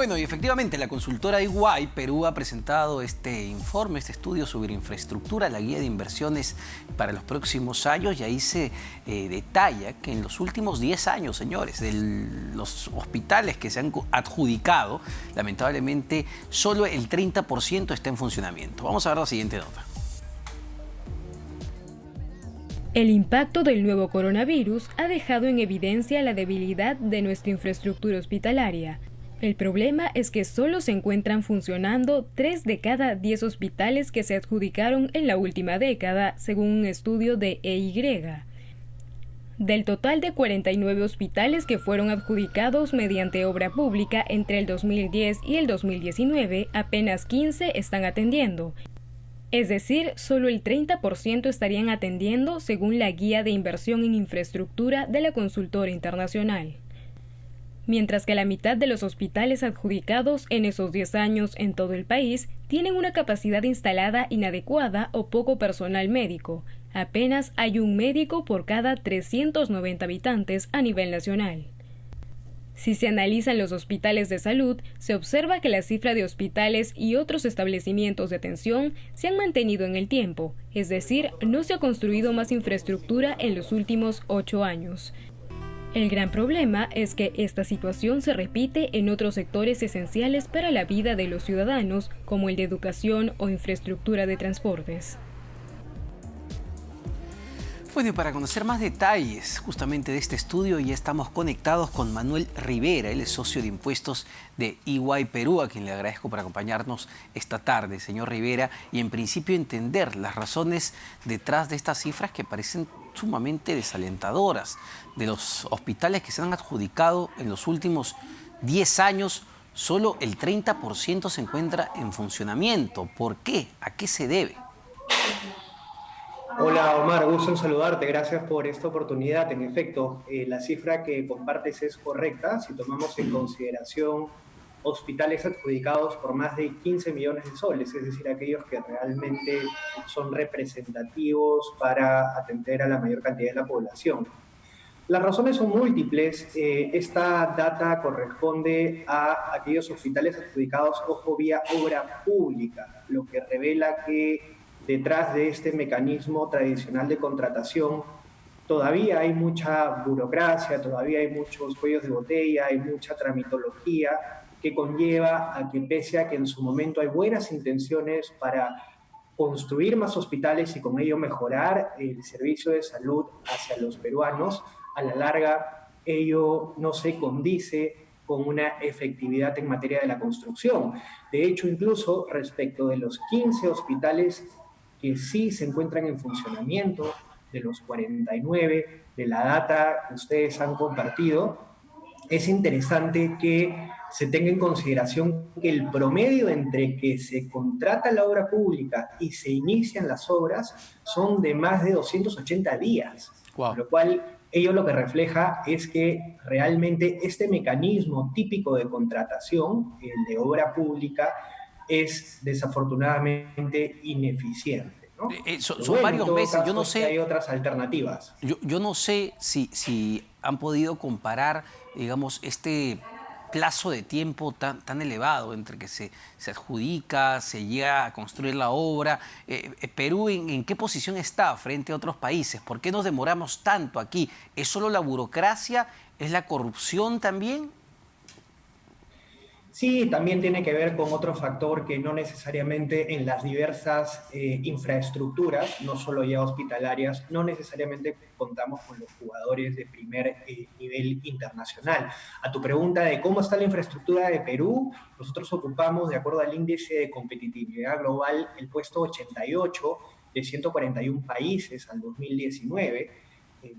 Bueno, y efectivamente la consultora EY Perú ha presentado este informe, este estudio sobre infraestructura, la guía de inversiones para los próximos años, y ahí se detalla que en los últimos 10 años, señores, de los hospitales que se han adjudicado, lamentablemente solo el 30% está en funcionamiento. Vamos a ver la siguiente nota. El impacto del nuevo coronavirus ha dejado en evidencia la debilidad de nuestra infraestructura hospitalaria. El problema es que solo se encuentran funcionando 3 de cada 10 hospitales que se adjudicaron en la última década, según un estudio de EY. Del total de 49 hospitales que fueron adjudicados mediante obra pública entre el 2010 y el 2019, apenas 15 están atendiendo. Es decir, solo el 30% estarían atendiendo según la guía de inversión en infraestructura de la consultora internacional. Mientras que la mitad de los hospitales adjudicados en esos 10 años en todo el país tienen una capacidad instalada inadecuada o poco personal médico. Apenas hay un médico por cada 390 habitantes a nivel nacional. Si se analizan los hospitales de salud, se observa que la cifra de hospitales y otros establecimientos de atención se han mantenido en el tiempo, es decir, no se ha construido más infraestructura en los últimos 8 años. El gran problema es que esta situación se repite en otros sectores esenciales para la vida de los ciudadanos, como el de educación o infraestructura de transportes. Bueno, y para conocer más detalles justamente de este estudio, ya estamos conectados con Manuel Rivera. Él es socio de impuestos de EY Perú, a quien le agradezco por acompañarnos esta tarde, señor Rivera, y en principio entender las razones detrás de estas cifras que parecen sumamente desalentadoras. De los hospitales que se han adjudicado en los últimos 10 años, solo el 30% se encuentra en funcionamiento. ¿Por qué? ¿A qué se debe? Hola Omar, gusto en saludarte, gracias por esta oportunidad. En efecto, la cifra que compartes es correcta si tomamos en consideración hospitales adjudicados por más de 15 millones de soles, es decir, aquellos que realmente son representativos para atender a la mayor cantidad de la población. Las razones son múltiples. Esta data corresponde a aquellos hospitales adjudicados, ojo, vía obra pública, lo que revela que detrás de este mecanismo tradicional de contratación todavía hay mucha burocracia, todavía hay muchos cuellos de botella, hay mucha tramitología que conlleva a que, pese a que en su momento hay buenas intenciones para construir más hospitales y con ello mejorar el servicio de salud hacia los peruanos, a la larga ello no se condice con una efectividad en materia de la construcción. De hecho, incluso respecto de los 15 hospitales que sí se encuentran en funcionamiento, de los 49, de la data que ustedes han compartido, es interesante que se tenga en consideración que el promedio entre que se contrata la obra pública y se inician las obras son de más de 280 días, Wow. con lo cual ello lo que refleja es que realmente este mecanismo típico de contratación, el de obra pública, es desafortunadamente ineficiente, ¿no? Son varios meses, yo no sé. Hay otras alternativas. Yo no sé si han podido comparar, digamos, este plazo de tiempo tan elevado entre que se adjudica, se llega a construir la obra. Perú, ¿en qué posición está frente a otros países? ¿Por qué nos demoramos tanto aquí? ¿Es solo la burocracia? ¿Es la corrupción también? Sí, también tiene que ver con otro factor que no necesariamente en las diversas infraestructuras, no solo ya hospitalarias, no necesariamente contamos con los jugadores de primer nivel internacional. A tu pregunta de cómo está la infraestructura de Perú, nosotros ocupamos, de acuerdo al índice de competitividad global, el puesto 88 de 141 países al 2019,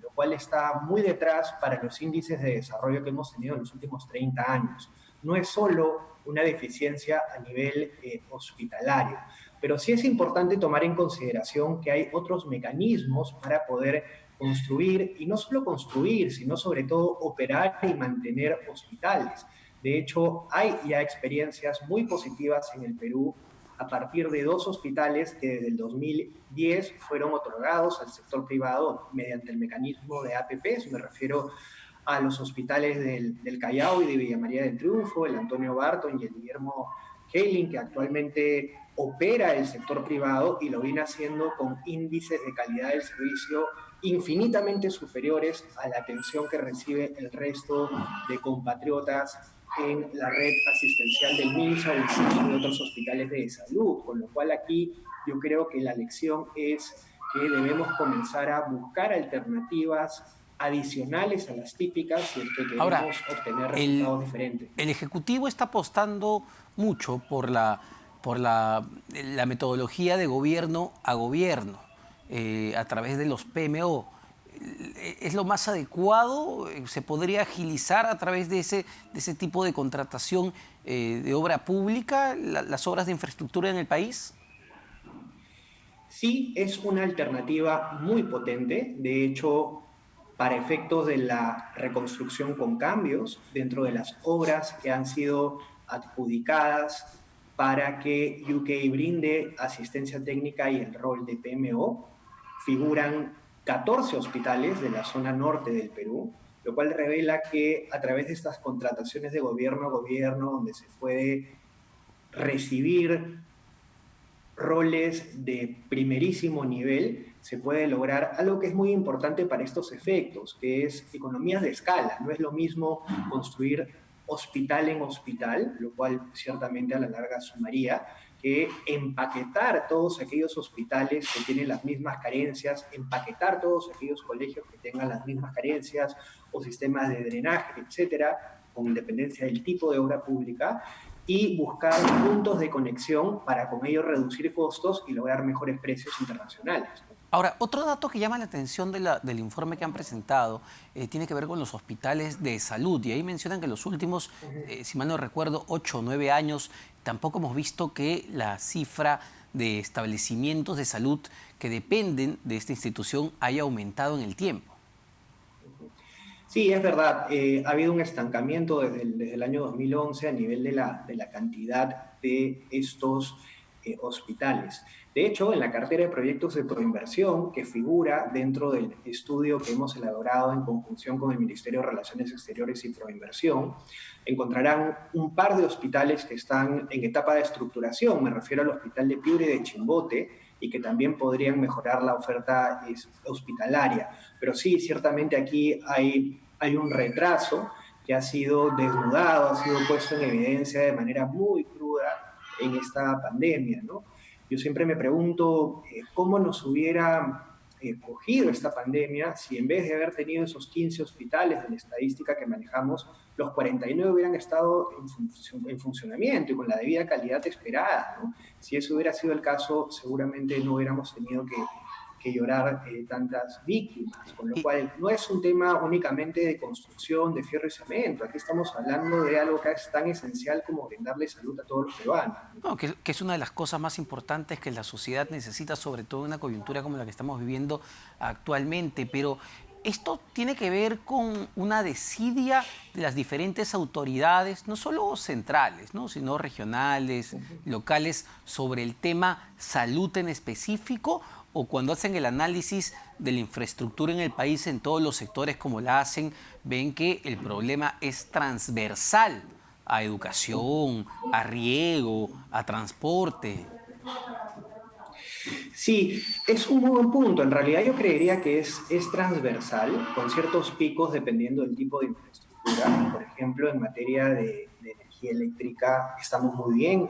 lo cual está muy detrás para los índices de desarrollo que hemos tenido en los últimos 30 años. No es solo una deficiencia a nivel hospitalario, pero sí es importante tomar en consideración que hay otros mecanismos para poder construir, y no solo construir, sino sobre todo operar y mantener hospitales. De hecho, hay ya experiencias muy positivas en el Perú a partir de 2 hospitales que desde el 2010 fueron otorgados al sector privado mediante el mecanismo de APPs. Me refiero a los hospitales del Callao y de Villa María del Triunfo, el Antonio Barton y el Guillermo Heyling, que actualmente opera el sector privado y lo viene haciendo con índices de calidad del servicio infinitamente superiores a la atención que recibe el resto de compatriotas en la red asistencial del MINSA o incluso de otros hospitales de salud, con lo cual aquí yo creo que la lección es que debemos comenzar a buscar alternativas adicionales a las típicas si es que queremos Ahora, obtener resultados diferentes. el Ejecutivo está apostando mucho por la metodología de gobierno a gobierno, a través de los PMO. ¿Es lo más adecuado? ¿Se podría agilizar a través de ese tipo de contratación de obra pública las obras de infraestructura en el país? Sí, es una alternativa muy potente. De hecho, para efectos de la reconstrucción con cambios dentro de las obras que han sido adjudicadas para que UK brinde asistencia técnica y el rol de PMO, figuran 14 hospitales de la zona norte del Perú, lo cual revela que a través de estas contrataciones de gobierno a gobierno, donde se puede recibir roles de primerísimo nivel, se puede lograr algo que es muy importante para estos efectos, que es economías de escala. No es lo mismo construir hospital en hospital, lo cual ciertamente a la larga sumaría, que empaquetar todos aquellos hospitales que tienen las mismas carencias, empaquetar todos aquellos colegios que tengan las mismas carencias o sistemas de drenaje, etcétera, con independencia del tipo de obra pública, y buscar puntos de conexión para con ello reducir costos y lograr mejores precios internacionales. Ahora, otro dato que llama la atención del informe que han presentado tiene que ver con los hospitales de salud. Y ahí mencionan que en los últimos, si mal no recuerdo, 8 o 9 años, tampoco hemos visto que la cifra de establecimientos de salud que dependen de esta institución haya aumentado en el tiempo. Sí, es verdad. Ha habido un estancamiento desde el año 2011 a nivel de la cantidad de estos hospitales. De hecho, en la cartera de proyectos de proinversión que figura dentro del estudio que hemos elaborado en conjunción con el Ministerio de Relaciones Exteriores y Proinversión, encontrarán un par de hospitales que están en etapa de estructuración. Me refiero al Hospital de Piura y de Chimbote, y que también podrían mejorar la oferta hospitalaria. Pero sí, ciertamente aquí hay un retraso que ha sido desnudado, ha sido puesto en evidencia de manera muy cruda en esta pandemia, ¿no? Yo siempre me pregunto cómo nos hubiera cogido esta pandemia si en vez de haber tenido esos 15 hospitales de la estadística que manejamos, los 49 hubieran estado en funcionamiento y con la debida calidad esperada, ¿no? Si eso hubiera sido el caso, seguramente no hubiéramos tenido que llorar tantas víctimas, con lo cual no es un tema únicamente de construcción de fierro y cemento. Aquí estamos hablando de algo que es tan esencial como brindarle salud a todos los peruanos. No, que es una de las cosas más importantes que la sociedad necesita, sobre todo en una coyuntura como la que estamos viviendo actualmente. Pero esto tiene que ver con una desidia de las diferentes autoridades, no solo centrales, ¿no?, sino regionales, locales, sobre el tema salud en específico, o cuando hacen el análisis de la infraestructura en el país en todos los sectores como la hacen, ven que el problema es transversal a educación, a riego, a transporte. Sí, es un muy buen punto. En realidad yo creería que es transversal, con ciertos picos dependiendo del tipo de infraestructura. Por ejemplo, en materia de energía eléctrica estamos muy bien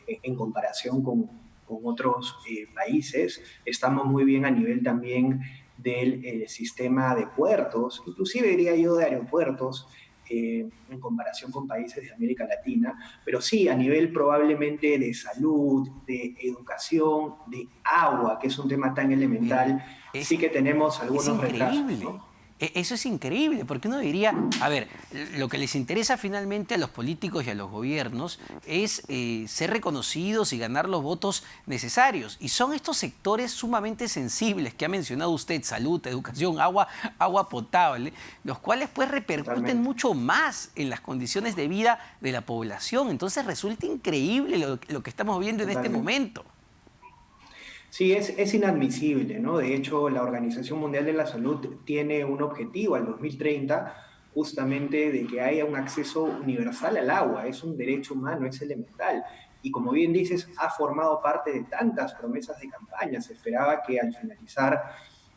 en comparación con otros países. Estamos muy bien a nivel también del sistema de puertos, inclusive diría yo de aeropuertos, en comparación con países de América Latina, pero sí a nivel probablemente de salud, de educación, de agua, que es un tema tan elemental, sí que tenemos algunos retrasos, ¿no? Eso es increíble, porque uno diría, a ver, lo que les interesa finalmente a los políticos y a los gobiernos es ser reconocidos y ganar los votos necesarios. Y son estos sectores sumamente sensibles que ha mencionado usted: salud, educación, agua potable, los cuales pues repercuten mucho más en las condiciones de vida de la población. Entonces resulta increíble lo que estamos viendo en este momento. Sí, es inadmisible, ¿no? De hecho, la Organización Mundial de la Salud tiene un objetivo al 2030 justamente de que haya un acceso universal al agua. Es un derecho humano, es elemental. Y como bien dices, ha formado parte de tantas promesas de campaña. Se esperaba que al finalizar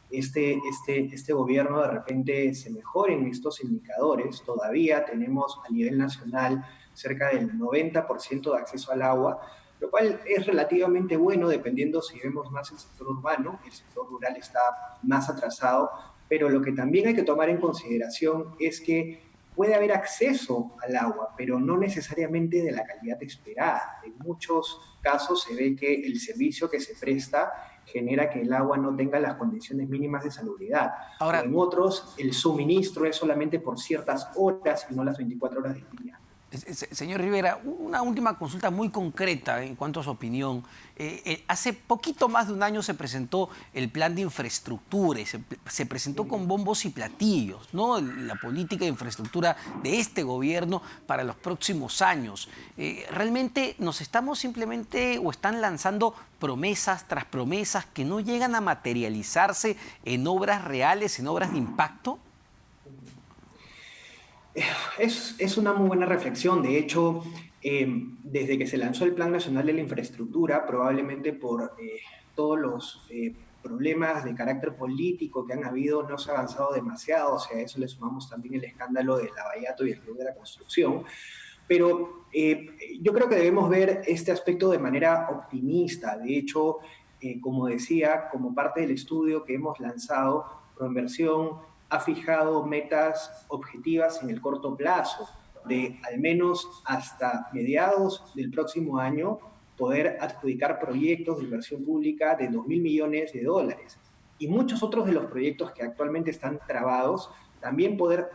este gobierno de repente se mejoren estos indicadores. Todavía tenemos a nivel nacional cerca del 90% de acceso al agua, lo cual es relativamente bueno dependiendo si vemos más el sector urbano. El sector rural está más atrasado, pero lo que también hay que tomar en consideración es que puede haber acceso al agua, pero no necesariamente de la calidad esperada. En muchos casos se ve que el servicio que se presta genera que el agua no tenga las condiciones mínimas de salubridad. O Ahora, en otros, el suministro es solamente por ciertas horas y no las 24 horas del día. Señor Rivera, una última consulta muy concreta en cuanto a su opinión. Hace poquito más de un año se presentó el plan de infraestructura y se presentó con bombos y platillos, ¿no? La política de infraestructura de este gobierno para los próximos años. ¿Realmente nos estamos simplemente o están lanzando promesas tras promesas que no llegan a materializarse en obras reales, en obras de impacto? Es una muy buena reflexión. De hecho, desde que se lanzó el Plan Nacional de la Infraestructura, probablemente por todos los problemas de carácter político que han habido, no se ha avanzado demasiado. O sea, a eso le sumamos también el escándalo del Lavallato y el Club de la Construcción. Pero yo creo que debemos ver este aspecto de manera optimista. De hecho, como decía, como parte del estudio que hemos lanzado, Proinversión ha fijado metas objetivas en el corto plazo, de al menos hasta mediados del próximo año poder adjudicar proyectos de inversión pública de 2.000 millones de dólares. Y muchos otros de los proyectos que actualmente están trabados, también poder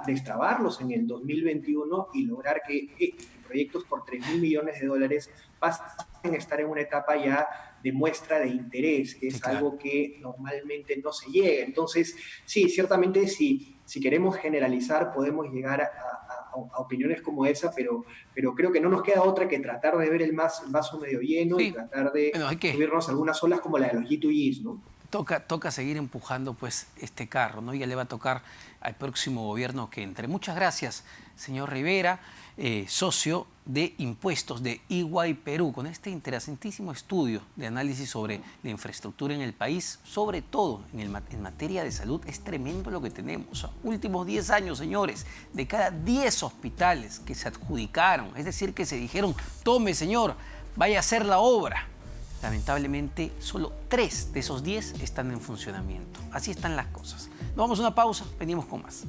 destrabarlos en el 2021 y lograr que proyectos por 3.000 millones de dólares pasen a estar en una etapa ya de muestra de interés, que es sí, claro, algo que normalmente no se llega. Entonces, sí, ciertamente si queremos generalizar podemos llegar a opiniones como esa, pero creo que no nos queda otra que tratar de ver el vaso medio lleno, sí, y tratar de subirnos algunas olas como la de los G2Gs, ¿no? Toca seguir empujando pues este carro, ¿no? Ya le va a tocar al próximo gobierno que entre. Muchas gracias, señor Rivera, socio de impuestos de EY Perú, con este interesantísimo estudio de análisis sobre la infraestructura en el país, sobre todo en materia de salud. Es tremendo lo que tenemos. Últimos 10 años, señores, de cada 10 hospitales que se adjudicaron, es decir, que se dijeron, tome, señor, vaya a hacer la obra. Lamentablemente, solo 3 de esos 10 están en funcionamiento. Así están las cosas. Nos vamos a una pausa, venimos con más.